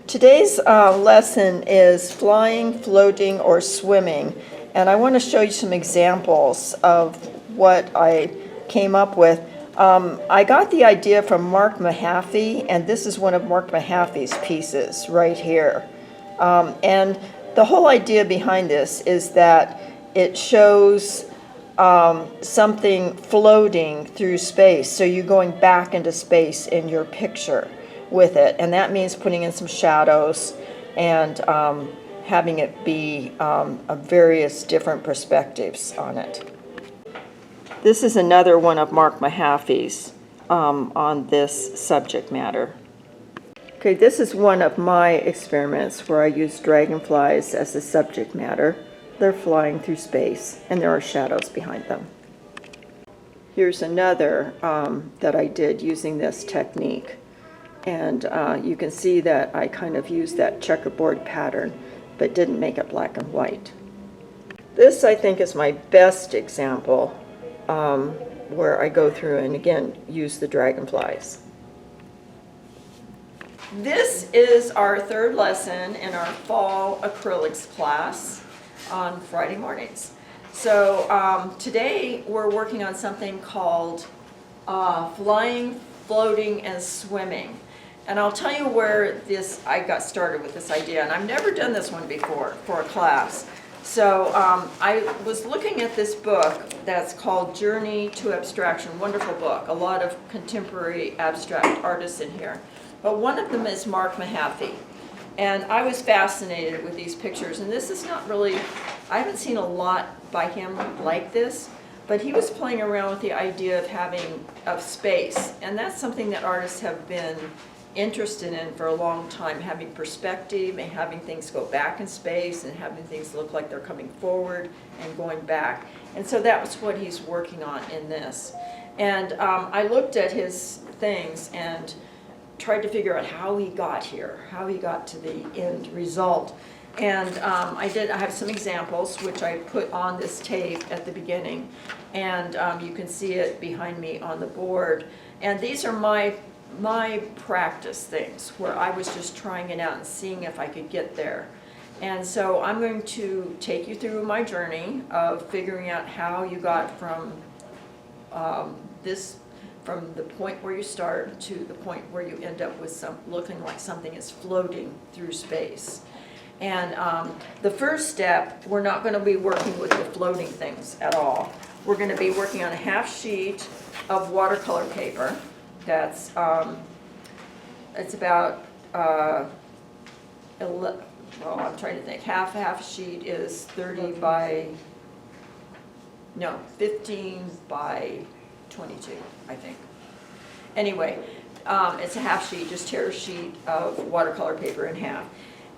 Today's lesson is flying, floating, or swimming, and I want to show you some examples of what I came up with. I got the idea from Mark Mehaffey, and this is one of Mark Mehaffey's pieces right here. And the whole idea behind this is that it shows something floating through space, so you're going back into space in your picture with it, and that means putting in some shadows and having it be various different perspectives on it. This is another one of Mark Mehaffey's on this subject matter. Okay, this is one of my experiments where I use dragonflies as the subject matter. They're flying through space, and there are shadows behind them. Here's another that I did using this technique. And you can see that I kind of used that checkerboard pattern, but didn't make it black and white. This, I think, is my best example where I go through and, again, use the dragonflies. This is our third lesson in our fall acrylics class on Friday mornings. So today we're working on something called flying, floating, and swimming. And I'll tell you where I got started with this idea, and I've never done this one before for a class. So I was looking at this book that's called Journey to Abstraction, wonderful book, a lot of contemporary abstract artists in here. But one of them is Mark Mehaffey. And I was fascinated with these pictures, and this is not really, I haven't seen a lot by him like this, but he was playing around with the idea of space, and that's something that artists have been interested in for a long time, having perspective and having things go back in space and having things look like they're coming forward and going back. And so that was what he's working on in this. And I looked at his things and tried to figure out how he got here, how he got to the end result. And I have some examples which I put on this tape at the beginning, and you can see it behind me on the board. And these are my practice things where I was just trying it out and seeing if I could get there. And so I'm going to take you through my journey of figuring out how you got from from the point where you start to the point where you end up with looking like something is floating through space. And the first step, we're not going to be working with the floating things at all. We're going to be working on a half sheet of watercolor paper. That's it's about well, I'm trying to think. Half a sheet is 15 by 22, I think. Anyway, it's a half sheet. Just tear a sheet of watercolor paper in half.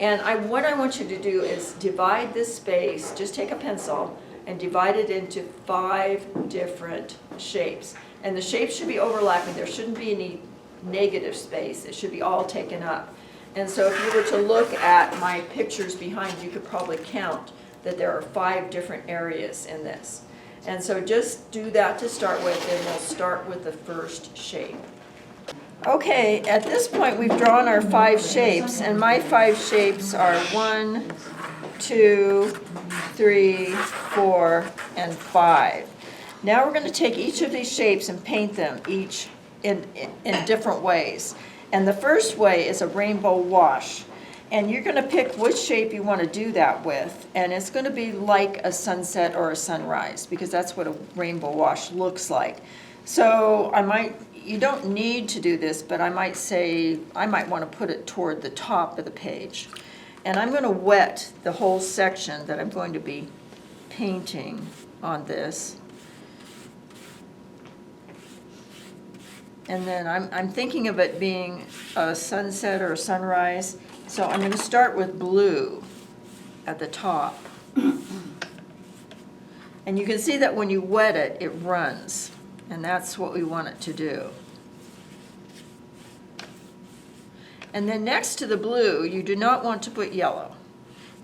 And what I want you to do is divide this space. Just take a pencil and divide it into 5 different shapes. And the shapes should be overlapping. There shouldn't be any negative space. It should be all taken up. And so if you were to look at my pictures behind, you could probably count that there are 5 different areas in this. And so just do that to start with, and we'll start with the first shape. Okay, at this point we've drawn our 5 shapes, and my 5 shapes are 1, 2, 3, 4, and 5. Now we're going to take each of these shapes and paint them each in different ways. And the first way is a rainbow wash. And you're going to pick which shape you want to do that with. And it's going to be like a sunset or a sunrise, because that's what a rainbow wash looks like. So you don't need to do this, but I might say, I might want to put it toward the top of the page. And I'm going to wet the whole section that I'm going to be painting on this. And then I'm thinking of it being a sunset or a sunrise. So I'm going to start with blue at the top. And you can see that when you wet it, it runs. And that's what we want it to do. And then next to the blue, you do not want to put yellow,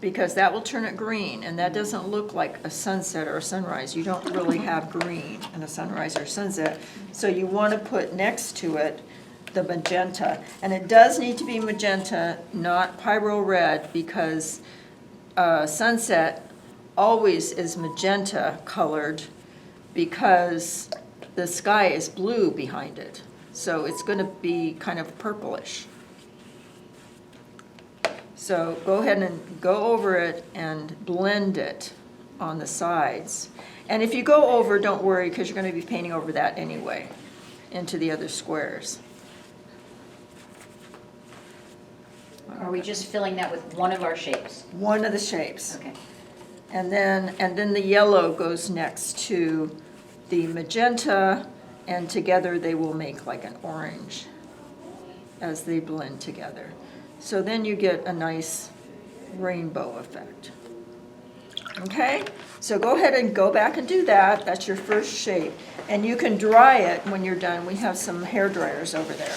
because that will turn it green, and that doesn't look like a sunset or a sunrise. You don't really have green in a sunrise or sunset. So you want to put next to it the magenta. And it does need to be magenta, not pyro red, because sunset always is magenta colored because the sky is blue behind it. So it's going to be kind of purplish. So go ahead and go over it and blend it on the sides. And if you go over, don't worry, because you're going to be painting over that anyway into the other squares. Are we just filling that with one of our shapes? One of the shapes. Okay. And then the yellow goes next to the magenta, and together they will make like an orange as they blend together. So then you get a nice rainbow effect. Okay, so go ahead and go back and do that. That's your first shape. And you can dry it when you're done. We have some hair dryers over there.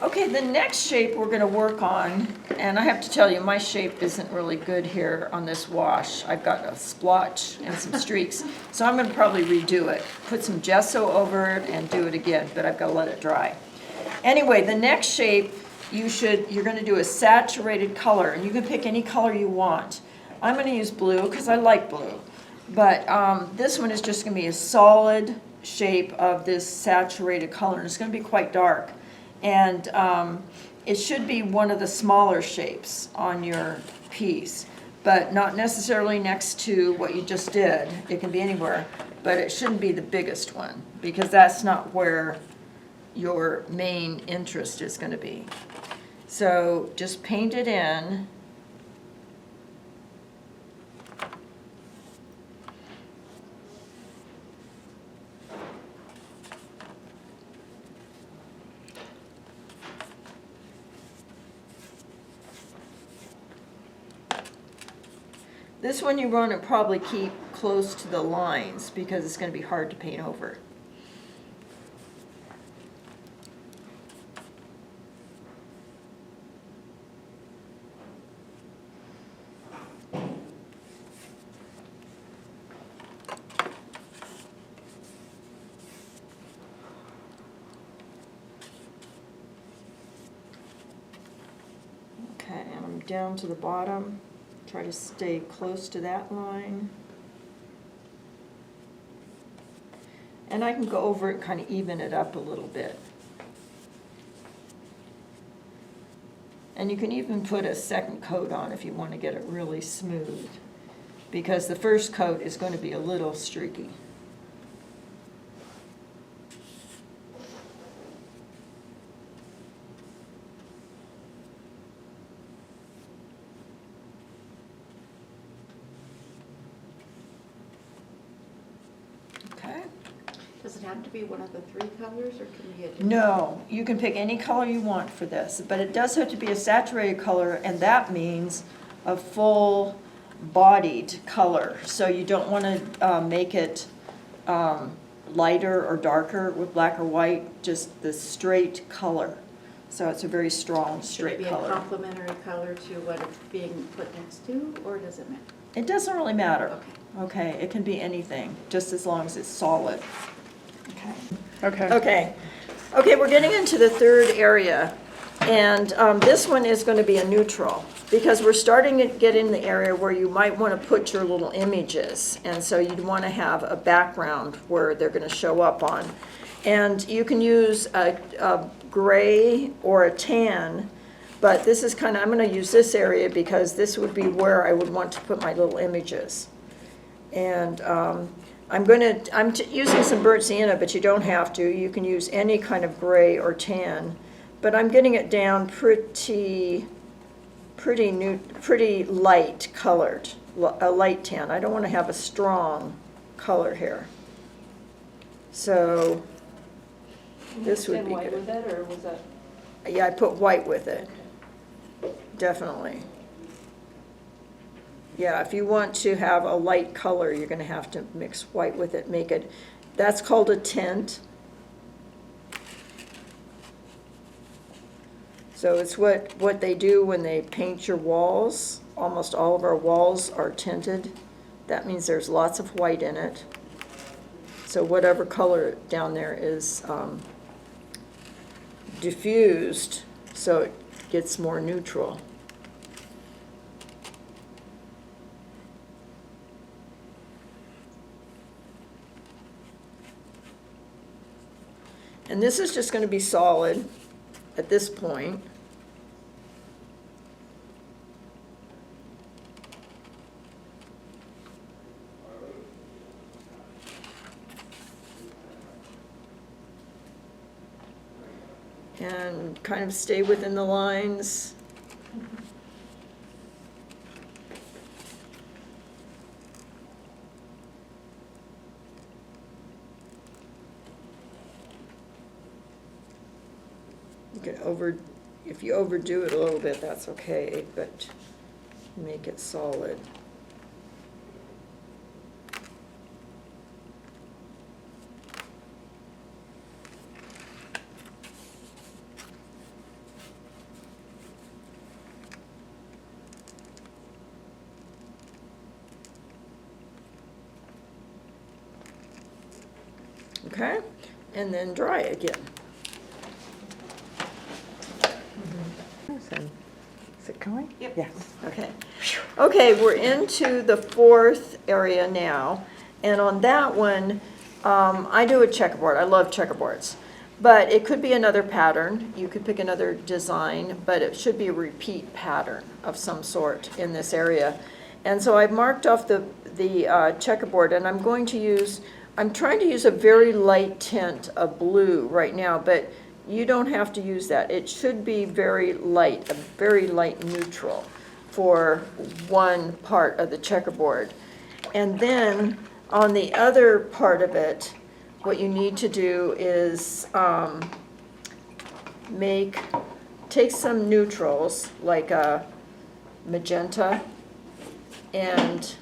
Okay, the next shape we're going to work on, and I have to tell you, my shape isn't really good here on this wash. I've got a splotch and some streaks, so I'm going to probably redo it. Put some gesso over it and do it again, but I've got to let it dry. Anyway, the next shape, you're going to do a saturated color, and you can pick any color you want. I'm going to use blue because I like blue, but this one is just going to be a solid shape of this saturated color, and it's going to be quite dark. And it should be one of the smaller shapes on your piece, but not necessarily next to what you just did. It can be anywhere, but it shouldn't be the biggest one, because that's not where your main interest is going to be. So just paint it in. This one you want to probably keep close to the lines because it's going to be hard to paint over. Okay, and I'm down to the bottom. Try to stay close to that line. And I can go over it and kind of even it up a little bit. And you can even put a second coat on if you want to get it really smooth, because the first coat is going to be a little streaky. Does it have to be one of the three colors, or can we get? No, you can pick any color you want for this, but it does have to be a saturated color, and that means a full-bodied color. So you don't want to make it lighter or darker with black or white, just the straight color. So it's a very strong, straight color. Should it be a complementary color to what it's being put next to, or does it matter? It doesn't really matter. Okay. Okay, it can be anything, just as long as it's solid. Okay. Okay, we're getting into the third area, and this one is going to be a neutral, because we're starting to get in the area where you might want to put your little images, and so you'd want to have a background where they're going to show up on. And you can use a gray or a tan, but this is kind of, I'm going to use this area because this would be where I would want to put my little images. And I'm using some burnt sienna, but you don't have to. You can use any kind of gray or tan, but I'm getting it down pretty light colored, a light tan. I don't want to have a strong color here. So this would be white good. with it, or was that? Yeah, I put white with it, definitely. Yeah, if you want to have a light color, you're going to have to mix white with it, make it, that's called a tint. So it's what they do when they paint your walls. Almost all of our walls are tinted. That means there's lots of white in it. So whatever color down there is diffused, so it gets more neutral. And this is just going to be solid at this point. And kind of stay within the lines. You can if you overdo it a little bit, that's okay, but make it solid. Okay, and then dry again. Is it going? Yep. Yes. Okay. Okay, we're into the fourth area now, and on that one, I do a checkerboard. I love checkerboards. But it could be another pattern. You could pick another design, but it should be a repeat pattern of some sort in this area. And so I've marked off the checkerboard, and I'm trying to use a very light tint of blue right now, but you don't have to use that. It should be very light, a very light neutral for one part of the checkerboard. And then on the other part of it, what you need to do is take some neutrals, like a magenta, and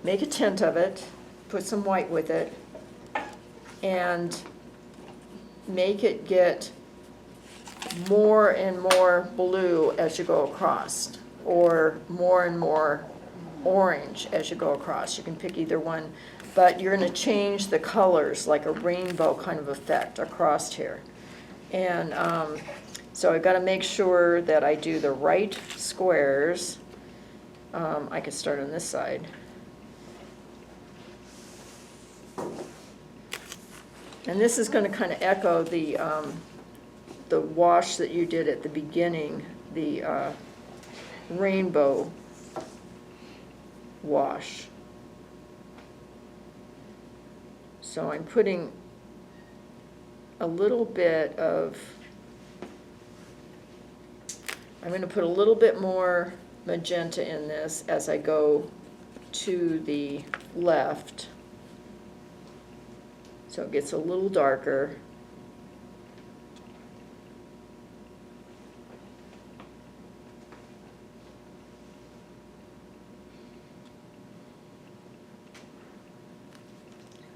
make a tint of it, put some white with it, and make it get more and more blue as you go across, or more and more orange as you go across. You can pick either one, but you're going to change the colors like a rainbow kind of effect across here. And so I've got to make sure that I do the right squares. I could start on this side. And this is going to kind of echo the wash that you did at the beginning, the rainbow wash. So I'm putting a little bit of, I'm going to put a little bit more magenta in this as I go to the left. So it gets a little darker.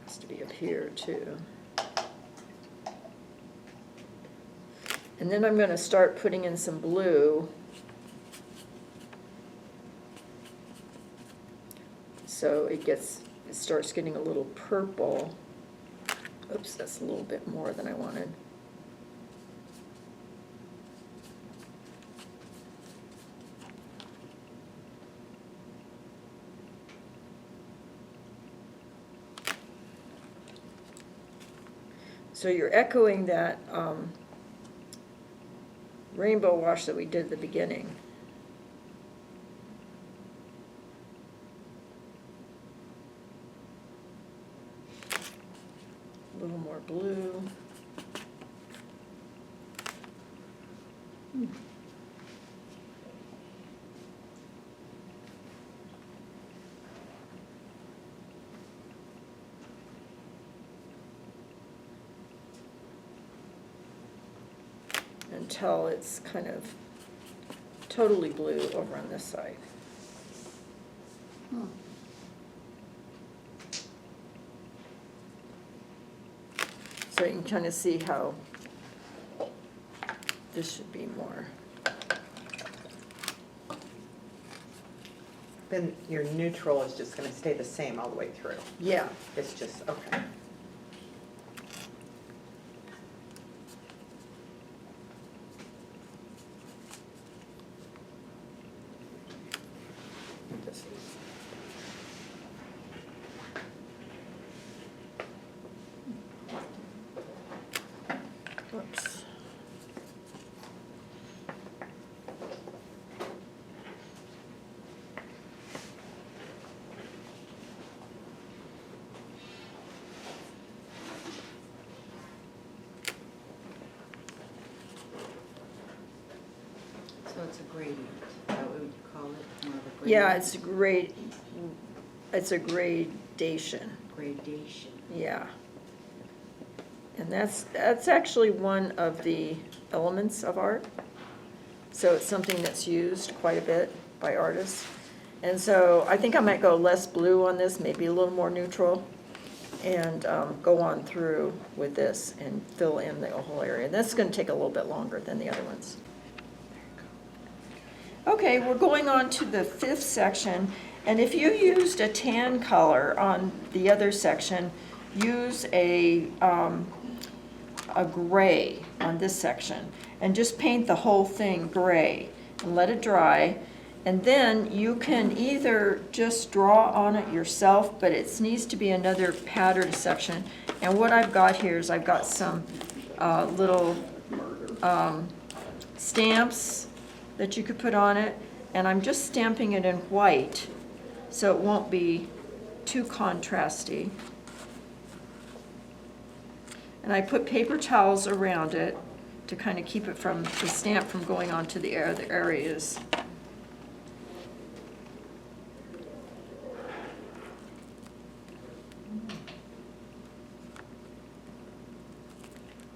Has to be up here too. And then I'm going to start putting in some blue. So it starts getting a little purple. Oops, that's a little bit more than I wanted. So you're echoing that rainbow wash that we did at the beginning. A little more blue. Until it's kind of totally blue over on this side. So you can kind of see how this should be more Then your neutral is just gonna stay the same all the way through. Yeah. It's just, okay. This is- Whoops. So it's a gradient, is that what would you call it? More of a gradient? Yeah, it's a gradation, Gradation. yeah. And that's actually one of the elements of art. So it's something that's used quite a bit by artists. And so I think I might go less blue on this, maybe a little more neutral, and go on through with this and fill in the whole area. And that's gonna take a little bit longer than the other ones. Okay, we're going on to the 5th section, and if you used a tan color on the other section, use a gray on this section, and just paint the whole thing gray, and let it dry, and then you can either just draw on it yourself, but it needs to be another patterned section, and what I've got here is I've got some little stamps that you could put on it, and I'm just stamping it in white so it won't be too contrasty. And I put paper towels around it to kind of keep it from the stamp from going on to the other areas.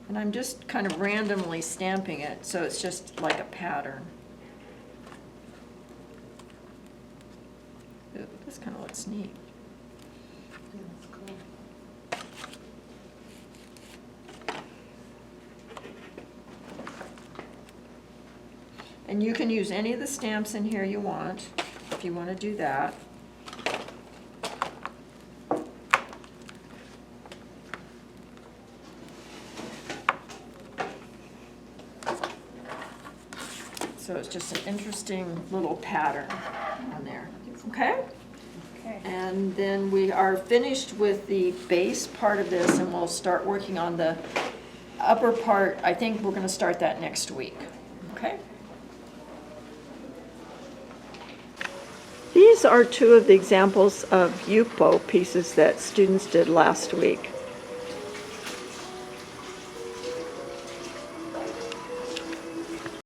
And I'm just kind of randomly stamping it, so it's just like a pattern. Ooh, this kind of looks neat. Yeah, that's cool. And you can use any of the stamps in here you want, if you want to do that. So it's just an interesting little pattern on there, okay? Okay. And then we are finished with the base part of this, and we'll start working on the upper part. I think we're gonna start that next week, okay? These are two of the examples of Yupo pieces that students did last week.